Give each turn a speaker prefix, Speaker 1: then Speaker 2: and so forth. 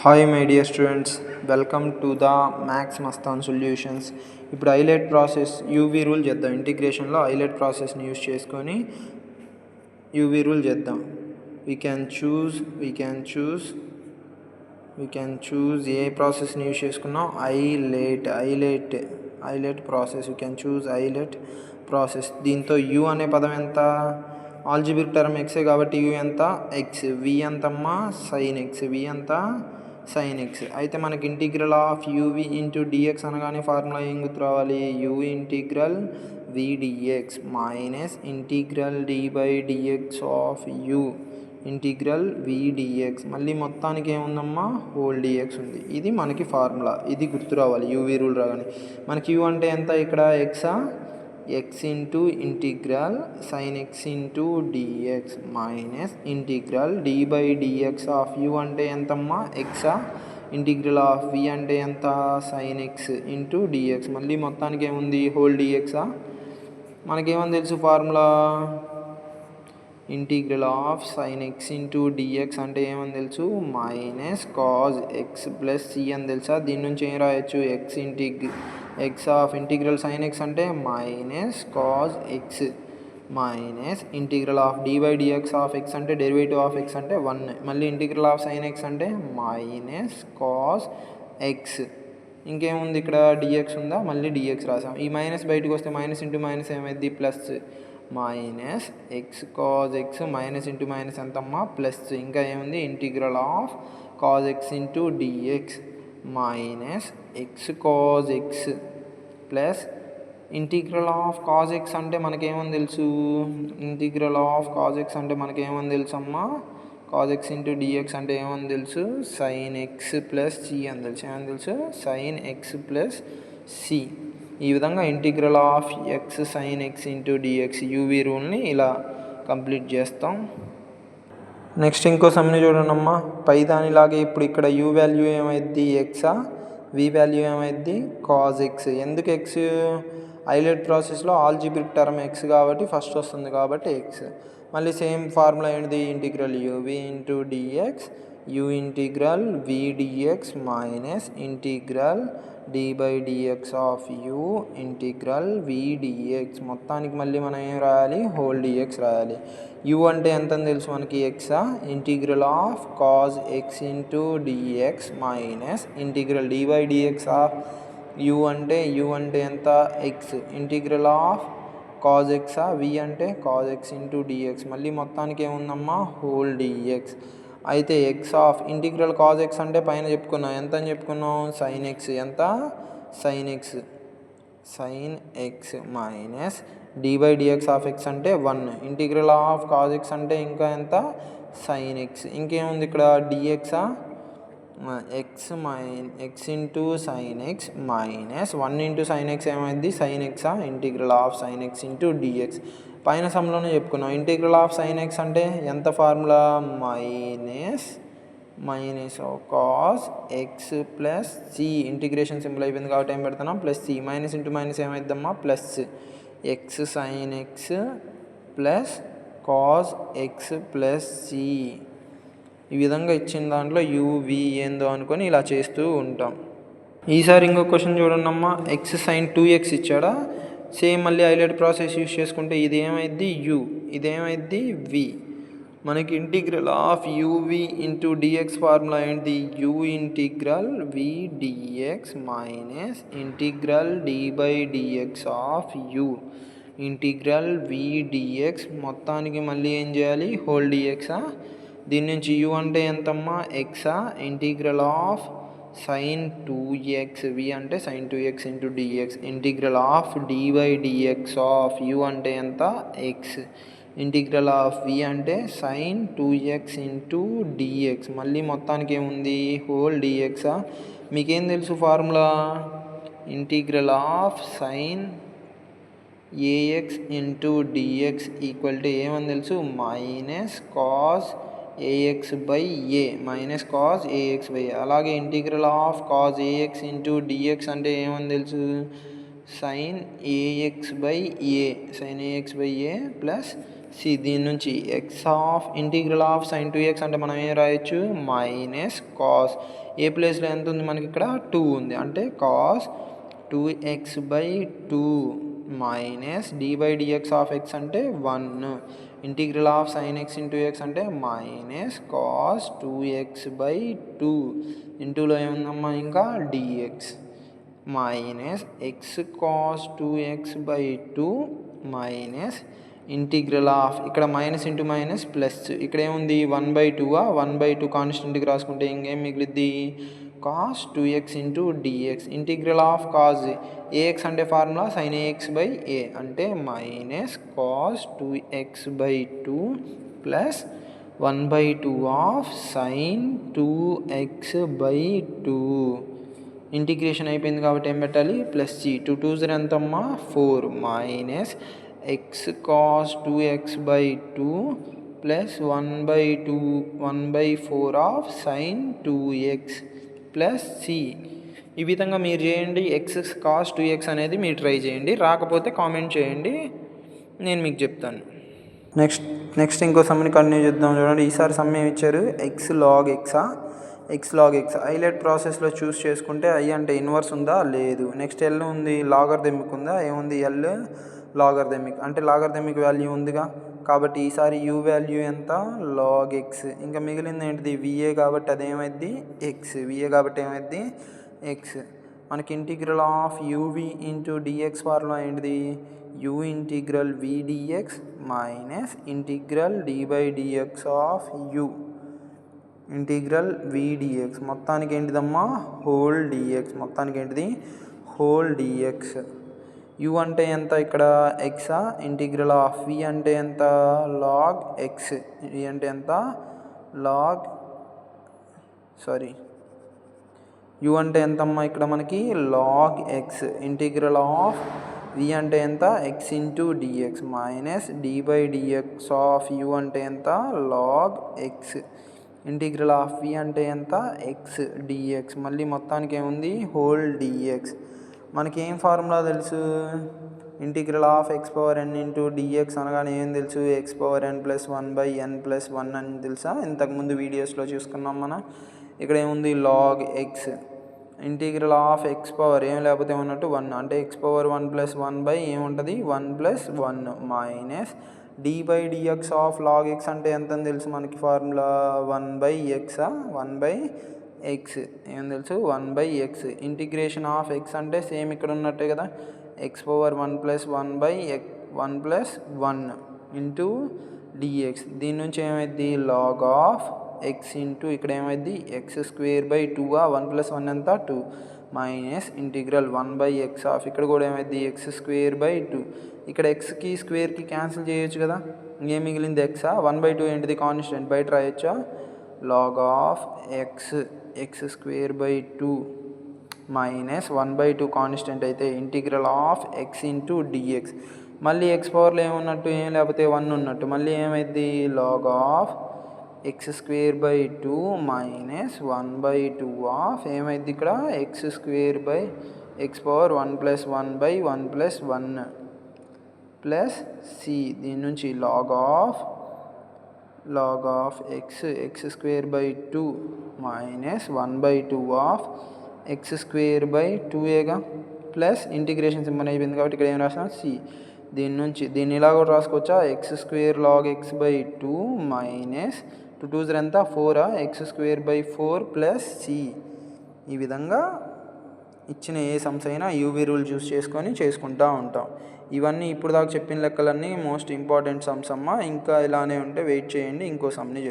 Speaker 1: Hi my dear students, welcome to the maths Mastan solutions. ఇప్పుడు highlight process UV rule చేద్దాం. ఇంటిగ్రేషన్లో highlight ప్రాసెస్ని use చేసుకొని UV rule చేద్దాం. We can choose ఏ ప్రాసెస్ని use చేసుకున్నాం? Highlight process. You can choose highlight process. దీంతో you అనే పదం ఎంత? ఆల్జిబ్రిక్ టర్మ్ ఎక్సే కాబట్టి యూ ఎంత? ఎక్స్. వి ఎంతమ్మా? Sign x. వి ఎంత? Sine x. అయితే మనకి integral of uv into dx అనగానే ఫార్ములా ఏం గుర్తు రావాలి? U integral v dx minus integral d by dx of u integral v dx. మళ్ళీ మొత్తానికి ఏముందమ్మా? హోల్ డిఎక్స్ ఉంది. ఇది మనకి ఫార్ములా. ఇది గుర్తు రావాలి యూవి రూల్ రాగానే. మనకి యూ అంటే ఎంత? ఇక్కడ ఎక్సా? X into integral sine x into dx minus integral d by dx of u అంటే ఎంతమ్మా? ఎక్సా? ఇంటిగ్రల్ ఆఫ్ వి అంటే ఎంత? Sine x into dx. మళ్ళీ మొత్తానికి ఏముంది? హోల్ డిఎక్సా. మనకేమని తెలుసు formula? Integral of sine x into dx అంటే ఏమని తెలుసు? Minus cos x plus c అని తెలుసా? దీని నుంచి ఏం రాయొచ్చు? X of integral sine x అంటే minus cos x minus integral of d by dx of x అంటే డెరివేటివ్ ఆఫ్ ఎక్స్ అంటే 1. మళ్ళీ ఇంటిగ్రల్ ఆఫ్ సైన్ ఎక్స్ అంటే మైనస్ కాజ్ ఎక్స్. ఇంకేముంది ఇక్కడ? డిఎక్స్ ఉందా? మళ్ళీ డిఎక్స్ రాసాం. ఈ మైనస్ బయటకు వస్తే మైనస్ ఇంటూ మైనస్ ఏమైంది? Plus. Minus x cos x minus into minus ఎంతమ్మా? ప్లస్. ఇంకా ఏముంది? Integral of cos x into dx minus x cos x plus integral of cos x అంటే మనకేమని తెలుసు? ఇంటిగ్రల్ ఆఫ్ కాజ్ ఎక్స్ అంటే మనకేమని తెలుసు అమ్మా? కాజ్ ఎక్స్ ఇంటూ డిఎక్స్ అంటే ఏమని తెలుసు? సైన్ ఎక్స్ ప్లస్ సి అని తెలుసు. ఏమని తెలుసు? Sine x plus c. ఈ విధంగా integral of x sine x into dx uv రూల్ని ఇలా కంప్లీట్ చేస్తాం. నెక్స్ట్ ఇంకో సమ్ని చూడండి అమ్మా. పై దానిలాగే ఇప్పుడు ఇక్కడ యూ వాల్యూ ఏమైద్ది? ఎక్సా? వి వాల్యూ ఏమైద్ది? Cos x. ఎందుకు ఎక్స్? హైలైట్ ప్రాసెస్లో ఆల్జిబ్రిక్ టర్మ్ ఎక్స్ కాబట్టి ఫస్ట్ వస్తుంది కాబట్టి ఎక్స్. మళ్ళీ సేమ్ ఫార్ములా ఏంటిది? Integral uv into dx u integral v dx minus integral d by dx of u integral v dx. మొత్తానికి మళ్ళీ మనం ఏం రాయాలి? హోల్ డిఎక్స్ రాయాలి. యూ అంటే ఎంత అని తెలుసు మనకి? ఎక్సా? Integral of cos x into dx minus integral d by dx of u అంటే ఎంత? ఎక్స్. ఇంటిగ్రల్ ఆఫ్ కాజ్ ఎక్సా? వి అంటే కాజ్ ఎక్స్ ఇంటూ డిఎక్స్. మళ్ళీ మొత్తానికి ఏముందమ్మా? Whole dx. అయితే x of integral cos x అంటే పైన చెప్పుకున్నాం. ఎంత అని చెప్పుకున్నాం? Sine x. ఎంత? Sine x minus d by dx of x అంటే 1. ఇంటిగ్రల్ ఆఫ్ కాజ్ ఎక్స్ అంటే ఇంకా ఎంత? Sine X. ఇంకేముంది ఇక్కడ? డిఎక్సా? X into sine x minus 1 into sine x ఏమైంది? సైన్ ఎక్సా? Integral of sine x into dx. పైన సమ్లోనే చెప్పుకున్నాం. ఇంటిగ్రల్ ఆఫ్ సైన్ ఎక్స్ అంటే ఎంత formula? Minus cos x plus c. Integration symbol అయిపోయింది కాబట్టి ఏం పెడుతున్నాం? Plus c. Minus into minus ఏమైద్దమ్మా? Plus. X sine x plus cos x plus c. ఈ విధంగా ఇచ్చిన దాంట్లో యూవి ఏందో అనుకొని ఇలా చేస్తూ ఉంటాం. ఈసారి ఇంకో క్వశ్చన్ చూడండి అమ్మా. ఎక్స్ సైన్ 2x ఇచ్చాడా? సేమ్ మళ్ళీ హైలైట్ ప్రాసెస్ యూజ్ చేసుకుంటే ఇది ఏమైద్ది? యూ. ఇదేమైద్ది? వి. మనకి integral of uv into dx formula ఏంటి? U integral v dx minus integral d by dx of u integral v dx. మొత్తానికి మళ్ళీ ఏం చేయాలి? హోల్ డిఎక్సా. దీని నుంచి యూ అంటే ఎంతమ్మా? ఎక్సా? Integral of sine 2x v అంటే sine 2x into dx integral of d by dx of u అంటే ఎంత? ఎక్స్. ఇంటిగ్రల్ ఆఫ్ వి అంటే సైన్ 2x ఇంటూ డిఎక్స్. మళ్ళీ మొత్తానికి ఏముంది? హోల్ డిఎక్సా. మీకేం తెలుసు formula? Integral of sine ax into dx equal to ఏమని తెలుసు? Minus cos ax by a. Minus cos ax by a. అలాగే integral of cos ax into dx అంటే ఏమని తెలుసు? Sine ax by a. Sine ax by a plus c దీని నుంచి x of integral of sine 2x అంటే మనం ఏం రాయొచ్చు మైనస్ కాస్ ఏ ప్లేస్లో ఎంత ఉంది మనకి ఇక్కడ 2 ఉంది అంటే cos 2x/2 minus d/dx of x అంటే 1 integral of sine x into x అంటే మైనస్ కాస్ 2x/2 ఇంటూలో ఏముందమ్మా ఇంకా dx minus x cos 2x/2 minus integral of ఇక్కడ మైనస్ ఇంటూ మైనస్ ప్లస్ ఇక్కడ ఏముంది 1/2 1/2 కాన్స్టెంట్కి రాసుకుంటే ఇంకేం మిగిలిద్ది cos 2x into dx integral of cos ax అంటే ఫార్ములా సైన్ ax/a అంటే minus cos 2x/2 plus 1/2 of sine 2x/2 integration అయిపోయింది కాబట్టి ఏం పెట్టాలి ప్లస్ సి 2 2 ఎంతమ్మా 4 minus x cos 2x/2 plus 1/4 of sine 2x plus c ఈ విధంగా మీరు చేయండి ఎక్స్ కాస్ 2x అనేది మీరు ట్రై చేయండి రాకపోతే కామెంట్ చేయండి నేను మీకు చెప్తాను నెక్స్ట్ ఇంకో సమ్ని కంటిన్యూ చేద్దాం చూడండి ఈసారి సమ్ ఏమి ఇచ్చారు ఎక్స్ లాగ్ ఎక్స్ హైలైట్ ప్రాసెస్లో చూస్ చేసుకుంటే ఐ అంటే ఇన్వర్స్ ఉందా లేదు నెక్స్ట్ ఎల్ ఉంది లాగర్థమిక్ ఉందా ఏముంది ఎల్ లాగర్థమిక్ అంటే లాగర్థమిక్ వాల్యూ ఉందిగా కాబట్టి ఈసారి యూ వాల్యూ ఎంత లాగ్ ఎక్స్ ఇంకా మిగిలింది ఏంటిది విఏ కాబట్టి అదేమైద్ది ఎక్స్ విఏ కాబట్టి ఏమైద్ది ఎక్స్ మనకి integral of uv into dx formula ఏంటిది u integral v dx minus integral d by dx of u integral v dx మొత్తానికి ఏంటిదమ్మా హోల్ డిఎక్స్ మొత్తానికి ఏంటిది హోల్ డిఎక్స్ యూ అంటే ఎంత ఇక్కడ ఎక్సా ఇంటిగ్రల్ ఆఫ్ వి అంటే ఎంత లాగ్ ఎక్స్ వి అంటే ఎంత లాగ్ యూ అంటే ఎంతమ్మా ఇక్కడ మనకి log x integral of v అంటే ఎంత x into dx minus d by dx of u అంటే ఎంత log x integral of v అంటే ఎంత ఎక్స్ డిఎక్స్ మళ్ళీ మొత్తానికి ఏముంది హోల్ డిఎక్స్ మనకి ఏం ఫార్ములా తెలుసు integral of x/n into dx అనగానే ఏం తెలుసు x/n+1/n+1 అని తెలుసా ఇంతకుముందు వీడియోస్లో చూసుకున్నాం మనం ఇక్కడ ఏముంది log x integral of x power ఏం లేకపోతే ఏమన్నట్టు 1 అంటే x/1+1 ఏముంటుంది 1+1 minus d/dx of log X అంటే ఎంత అని తెలుసు మనకి ఫార్ములా 1/x 1/x ఏం తెలుసు 1/x ఇంటిగ్రేషన్ ఆఫ్ x అంటే సేమ్ ఇక్కడ ఉన్నట్టే కదా x/1+1/1+1 ఇంటూ డిఎక్స్ దీని నుంచి ఏమైంది లాగ్ ఆఫ్ ఎక్స్ ఇంటూ ఇక్కడ ఏమైంది x²/2 1+1 ఎంత 2 మైనస్ ఇంటిగ్రల్ 1/x ఆఫ్ ఇక్కడ కూడా ఏమైంది x²/2 ఇక్కడ ఎక్స్కి స్క్వేర్కి క్యాన్సిల్ చేయొచ్చు కదా ఇంకేం మిగిలింది ఎక్సా 1/2 ఏంటిది కాన్స్టెంట్ బయట రాయొచ్చా log of x²/2 minus 1/2 constant అయితే integral of x into dx మళ్ళీ ఎక్స్ పవర్లో ఏమున్నట్టు ఏం లేకపోతే 1 ఉన్నట్టు మళ్ళీ ఏమైంది log of x²/2 minus 1/2 of ఏమైంది ఇక్కడ x²/1+1/1+1 ప్లస్ సి దీని నుంచి log of x²/2 minus 1/2 of x²/2ఏగా ప్లస్ ఇంటిగ్రేషన్ సింబల్ అయిపోయింది కాబట్టి ఇక్కడ ఏం రాసాం సి దీని నుంచి దీన్ని ఇలా కూడా రాసుకోవచ్చా x² log x/2 మైనస్ 2 2 ఎంత 4 x²/4 ప్లస్ సి ఈ విధంగా ఇచ్చిన ఏ సమ్స్ అయినా యూవీ రూల్ చేసుకుంటూ ఉంటాం ఇవన్నీ ఇప్పుడు దాకా చెప్పిన లెక్కలన్నీ మోస్ట్ ఇంపార్టెంట్ సమ్స్ అమ్మ ఇంకా ఇలానే ఉంటే వెయిట్ చేయండి ఇంకో సమ్ని